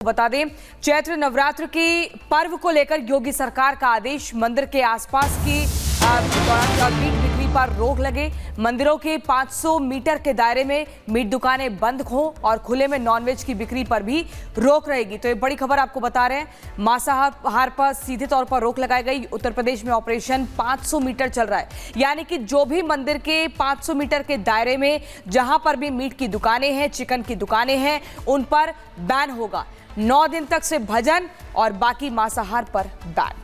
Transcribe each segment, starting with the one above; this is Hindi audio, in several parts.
बता दें, चैत्र नवरात्र के पर्व को लेकर योगी सरकार का आदेश। मंदिर के आसपास की मीट बिक्री पर रोक लगे। मंदिरों के 500 मीटर के दायरे में मीट दुकानें बंद हो और खुले में नॉनवेज की बिक्री पर भी रोक रहेगी। तो ये बड़ी खबर आपको बता रहे हैं, मांसाहार पर सीधे तौर पर रोक लगाई गई। उत्तर प्रदेश में ऑपरेशन 500 मीटर चल रहा है, यानी कि जो भी मंदिर के 500 मीटर के दायरे में जहां पर भी मीट की दुकानें हैं, चिकन की दुकानें हैं, उन पर बैन होगा। 9 दिन तक से भजन और बाकी मांसाहार पर बैन।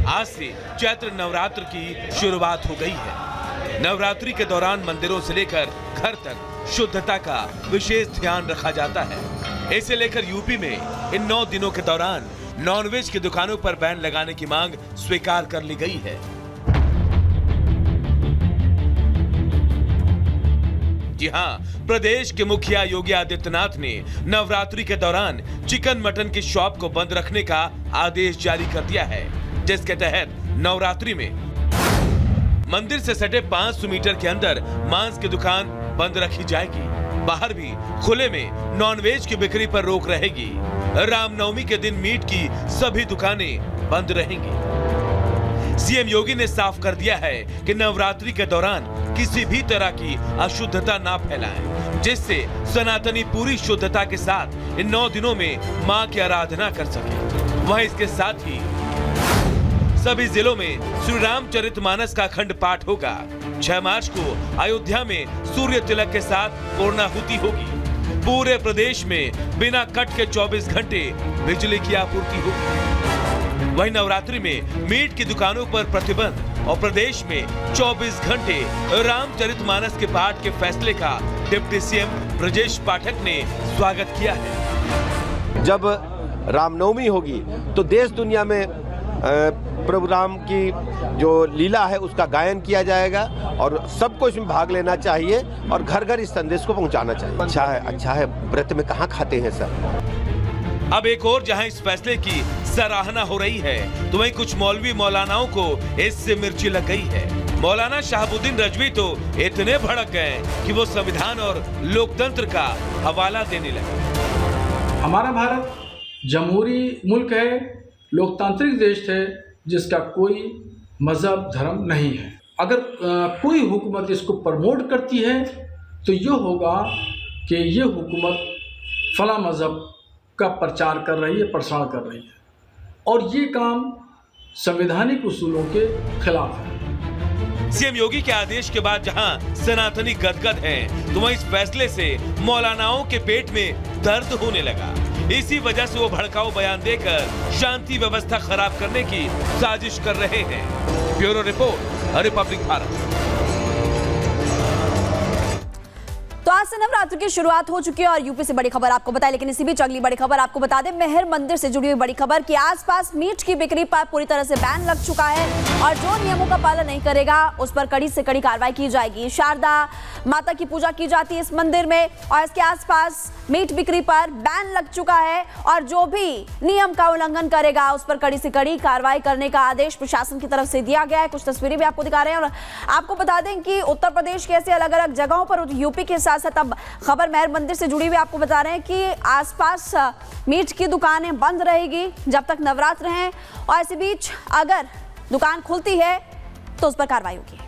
आज से चैत्र नवरात्र की शुरुआत हो गई है। नवरात्रि के दौरान मंदिरों से लेकर घर तक शुद्धता का विशेष ध्यान रखा जाता है। इसे लेकर यूपी में इन 9 दिनों के दौरान नॉनवेज की दुकानों पर बैन लगाने की मांग स्वीकार कर ली गई है। जी हां, प्रदेश के मुखिया योगी आदित्यनाथ ने नवरात्रि के दौरान चिकन मटन की शॉप को बंद रखने का आदेश जारी कर दिया है, जिसके तहत नवरात्रि में मंदिर से सटे 500 मीटर के अंदर मांस की दुकान बंद रखी जाएगी। बाहर भी खुले में नॉनवेज की बिक्री पर रोक रहेगी। रामनवमी के दिन मीट की सभी दुकानें बंद रहेंगी। सीएम योगी ने साफ कर दिया है कि नवरात्रि के दौरान किसी भी तरह की अशुद्धता ना फैलाएं, जिससे सनातनी पूरी शुद्धता के साथ इन 9 दिनों में मां की आराधना कर सके। वहीं इसके साथ ही सभी जिलों में श्री रामचरितमानस का अखंड पाठ होगा। 6 मार्च को अयोध्या में सूर्य तिलक के साथ पूर्णाहुति होगी। पूरे प्रदेश में बिना कट के 24 घंटे बिजली की आपूर्ति होगी। वहीं नवरात्रि में मीट की दुकानों पर प्रतिबंध और प्रदेश में 24 घंटे रामचरितमानस के पाठ के फैसले का डिप्टी सीएम ब्रजेश पाठक ने स्वागत किया है। जब रामनवमी होगी तो देश दुनिया में प्रभु राम की जो लीला है उसका गायन किया जाएगा और सबको इसमें भाग लेना चाहिए और घर घर इस संदेश को पहुंचाना चाहिए। अच्छा है, व्रत में कहाँ खाते हैं सर। अब एक और जहां इस फैसले की सराहना हो रही है, तो वहीं कुछ मौलवी मौलानाओं को इससे मिर्ची लग गई है। मौलाना शहाबुद्दीन रजवी तो इतने भड़क गए कि वो संविधान और लोकतंत्र का हवाला देने लगे। हमारा भारत जमहूरी मुल्क है, लोकतांत्रिक देश है, जिसका कोई मजहब धर्म नहीं है। अगर कोई हुकूमत इसको प्रमोट करती है तो ये होगा कि ये हुकूमत फला मजहब का प्रचार कर रही है, प्रसार कर रही है, और ये काम संवैधानिक उसूलों के खिलाफ है। सीएम योगी के आदेश के बाद जहां सनातनी गदगद हैं, तो वहीं इस फैसले से मौलानाओं के पेट में दर्द होने लगा। इसी वजह से वो भड़काऊ बयान देकर शांति व्यवस्था खराब करने की साजिश कर रहे हैं। Bureau report, Republic Bharat. तो आज से नवरात्र की शुरुआत हो चुकी है और यूपी से बड़ी खबर आपको बताएं, लेकिन इसी बीच अगली बड़ी खबर आपको बता दें, मेहर मंदिर से जुड़ी हुई बड़ी खबर कि आसपास मीट की बिक्री पर पूरी तरह से बैन लग चुका है और जो नियमों का पालन नहीं करेगा उस पर कड़ी से कड़ी कार्रवाई की जाएगी। शारदा माता की पूजा की जाती है इस मंदिर में और इसके आसपास मीट बिक्री पर बैन लग चुका है और जो भी नियम का उल्लंघन करेगा उस पर कड़ी से कड़ी कार्रवाई करने का आदेश प्रशासन की तरफ से दिया गया है। कुछ तस्वीरें भी आपको दिखा रहे हैं और आपको बता दें कि उत्तर प्रदेश के ऐसे अलग अलग जगहों पर यूपी के साथ साथ अब खबर मेहर मंदिर से जुड़ी हुई आपको बता रहे हैं कि आसपास मीट की दुकानें बंद रहेगी जब तक नवरात्र हैं और इसी बीच अगर दुकान खुलती है तो उस पर कार्रवाई होगी।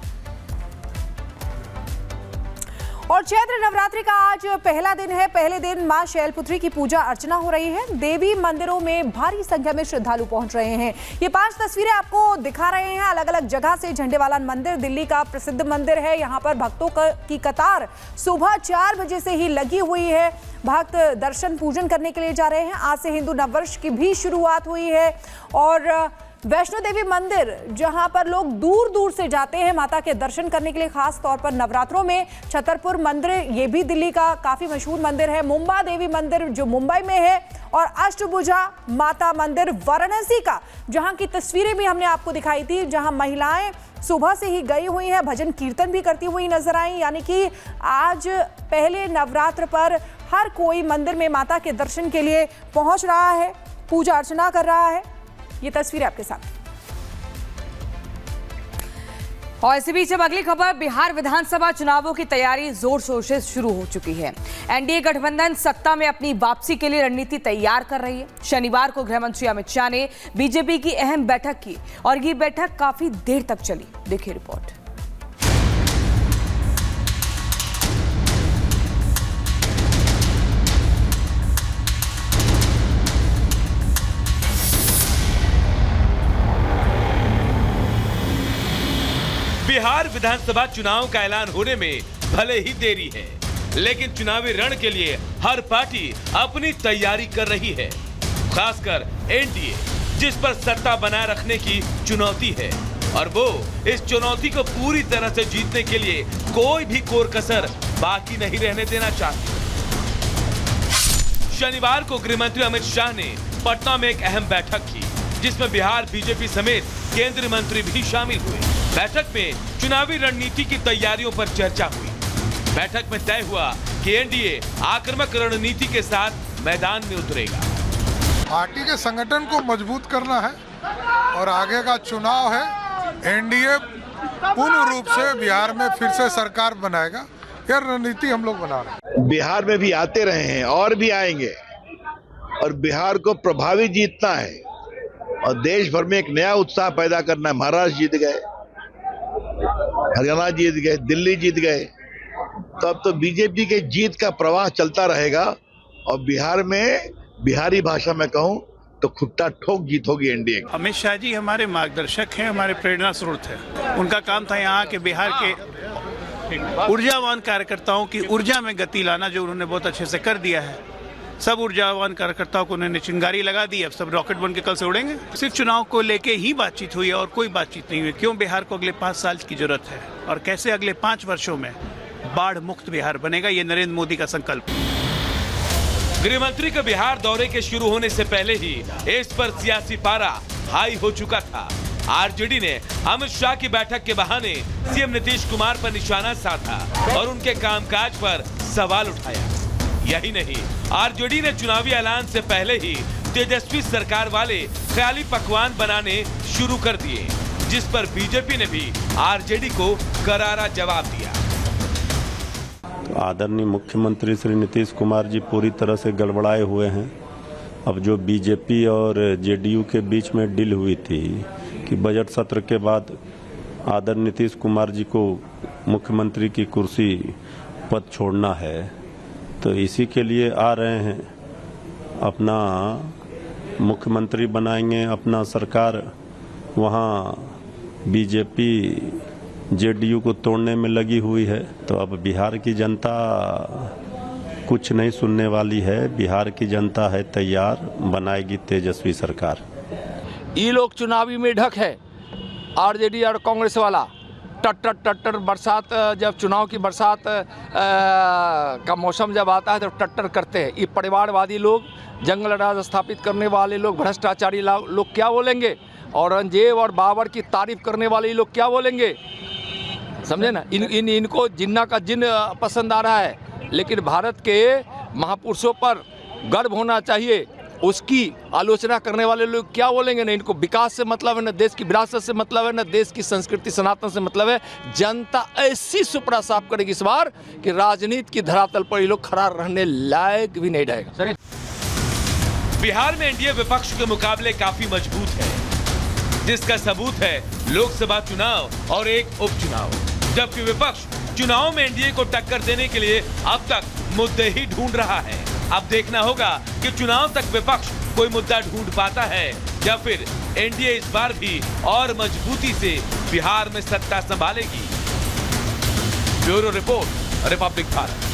और चैत्र नवरात्रि का आज पहला दिन है। पहले दिन मां शैलपुत्री की पूजा अर्चना हो रही है। देवी मंदिरों में भारी संख्या में श्रद्धालु पहुंच रहे हैं। ये 5 तस्वीरें आपको दिखा रहे हैं अलग अलग जगह से। झंडेवाला मंदिर दिल्ली का प्रसिद्ध मंदिर है। यहाँ पर भक्तों की कतार सुबह 4 बजे से ही लगी हुई है। भक्त दर्शन पूजन करने के लिए जा रहे हैं। आज से हिंदू नववर्ष की भी शुरुआत हुई है और वैष्णो देवी मंदिर जहां पर लोग दूर दूर से जाते हैं माता के दर्शन करने के लिए, खास तौर पर नवरात्रों में। छतरपुर मंदिर ये भी दिल्ली का काफी मशहूर मंदिर है। मुंबा देवी मंदिर जो मुंबई में है और अष्टभुजा माता मंदिर वाराणसी का, जहां की तस्वीरें भी हमने आपको दिखाई थी, जहां महिलाएं सुबह से ही गई हुई हैं, भजन कीर्तन भी करती हुई नजर आई। यानी कि आज पहले नवरात्र पर हर कोई मंदिर में माता के दर्शन के लिए पहुंच रहा है, पूजा अर्चना कर रहा है। ये तस्वीरें आपके साथ। और इसी बीच अब अगली खबर, बिहार विधानसभा चुनावों की तैयारी जोर शोर से शुरू हो चुकी है। एनडीए गठबंधन सत्ता में अपनी वापसी के लिए रणनीति तैयार कर रही है। शनिवार को गृह मंत्री अमित शाह ने बीजेपी की अहम बैठक की और ये बैठक काफी देर तक चली। देखिए रिपोर्ट। बिहार विधानसभा चुनाव का ऐलान होने में भले ही देरी है, लेकिन चुनावी रण के लिए हर पार्टी अपनी तैयारी कर रही है। खासकर एनडीए, जिस पर सत्ता बनाए रखने की चुनौती है, और वो इस चुनौती को पूरी तरह से जीतने के लिए कोई भी कोर कसर बाकी नहीं रहने देना चाहती। शनिवार को गृह मंत्री अमित शाह ने पटना में एक अहम बैठक की, जिसमें बिहार बीजेपी समेत केंद्रीय मंत्री भी शामिल हुए। बैठक में चुनावी रणनीति की तैयारियों पर चर्चा हुई। बैठक में तय हुआ कि एनडीए आक्रामक रणनीति के साथ मैदान में उतरेगा। पार्टी के संगठन को मजबूत करना है और आगे का चुनाव है। एनडीए पूर्ण रूप से बिहार में फिर से सरकार बनाएगा, यह रणनीति हम लोग बना रहे हैं। बिहार में भी आते रहे हैं और भी आएंगे, और बिहार को प्रभावी जीतना है और देश भर में एक नया उत्साह पैदा करना है। महाराष्ट्र जीत गए, हरियाणा जीत गए, दिल्ली जीत गए, तो अब तो बीजेपी के जीत का प्रवाह चलता रहेगा। और बिहार में बिहारी भाषा में कहूं तो खुट्टा ठोक जीत होगी एनडीए। अमित शाह जी हमारे मार्गदर्शक हैं, हमारे प्रेरणा स्रोत हैं। उनका काम था यहाँ के बिहार के ऊर्जावान कार्यकर्ताओं की ऊर्जा में गति लाना, जो उन्होंने बहुत अच्छे से कर दिया है। सब ऊर्जावान कार्यकर्ताओं को उन्होंने चिंगारी लगा दी, अब सब रॉकेट बन के कल से उड़ेंगे। सिर्फ चुनाव को लेके ही बातचीत हुई है और कोई बातचीत नहीं हुई। क्यों बिहार को अगले 5 साल की जरूरत है और कैसे अगले 5 वर्षों में बाढ़ मुक्त बिहार बनेगा, ये नरेंद्र मोदी का संकल्प। गृह मंत्री के बिहार दौरे के शुरू होने से पहले ही इस पर सियासी पारा हाई हो चुका था। आरजेडी ने अमित शाह की बैठक के बहाने सीएम नीतीश कुमार पर निशाना साधा और उनके कामकाज पर सवाल उठाया। यही नहीं, आरजेडी ने चुनावी ऐलान से पहले ही तेजस्वी सरकार वाले ख्याली पकवान बनाने शुरू कर दिए, जिस पर बीजेपी ने भी आरजेडी को करारा जवाब दिया। आदरणीय मुख्यमंत्री श्री नीतीश कुमार जी पूरी तरह से गड़बड़ाए हुए हैं। अब जो बीजेपी और जेडीयू के बीच में डील हुई थी कि बजट सत्र के बाद आदरणीय नीतीश कुमार जी को मुख्यमंत्री की कुर्सी पद छोड़ना है, तो इसी के लिए आ रहे हैं। अपना मुख्यमंत्री बनाएंगे, अपना सरकार वहाँ बीजेपी जेडीयू को तोड़ने में लगी हुई है। तो अब बिहार की जनता कुछ नहीं सुनने वाली है। बिहार की जनता है तैयार, बनाएगी तेजस्वी सरकार। ये लोग चुनावी में ढक है, आरजेडी और कांग्रेस वाला टट्टर टट्टर बरसात, जब चुनाव की बरसात का मौसम जब आता है तो टट्टर करते हैं। ये परिवारवादी लोग, जंगल राज स्थापित करने वाले लोग, भ्रष्टाचारी लोग क्या बोलेंगे, औरंगजेब और बाबर की तारीफ करने वाले लोग क्या बोलेंगे, समझे ना। इनको जिन्ना का जिन पसंद आ रहा है, लेकिन भारत के महापुरुषों पर गर्व होना चाहिए, उसकी आलोचना करने वाले लोग क्या बोलेंगे। ना इनको विकास से मतलब है, ना देश की विरासत से मतलब है, ना देश की संस्कृति सनातन से मतलब है। जनता ऐसी सुपड़ा साफ करेगी इस बार कि राजनीति की धरातल पर ये लोग खड़ा रहने लायक भी नहीं रहेगा। बिहार में एनडीए विपक्ष के मुकाबले काफी मजबूत है, जिसका सबूत है लोकसभा चुनाव और एक उपचुनाव। जबकि विपक्ष चुनाव में एनडीए को टक्कर देने के लिए अब तक मुद्दे ही ढूंढ रहा है। अब देखना होगा कि चुनाव तक विपक्ष कोई मुद्दा ढूंढ पाता है या फिर एनडीए इस बार भी और मजबूती से बिहार में सत्ता संभालेगी। Bureau report, Republic Bharat.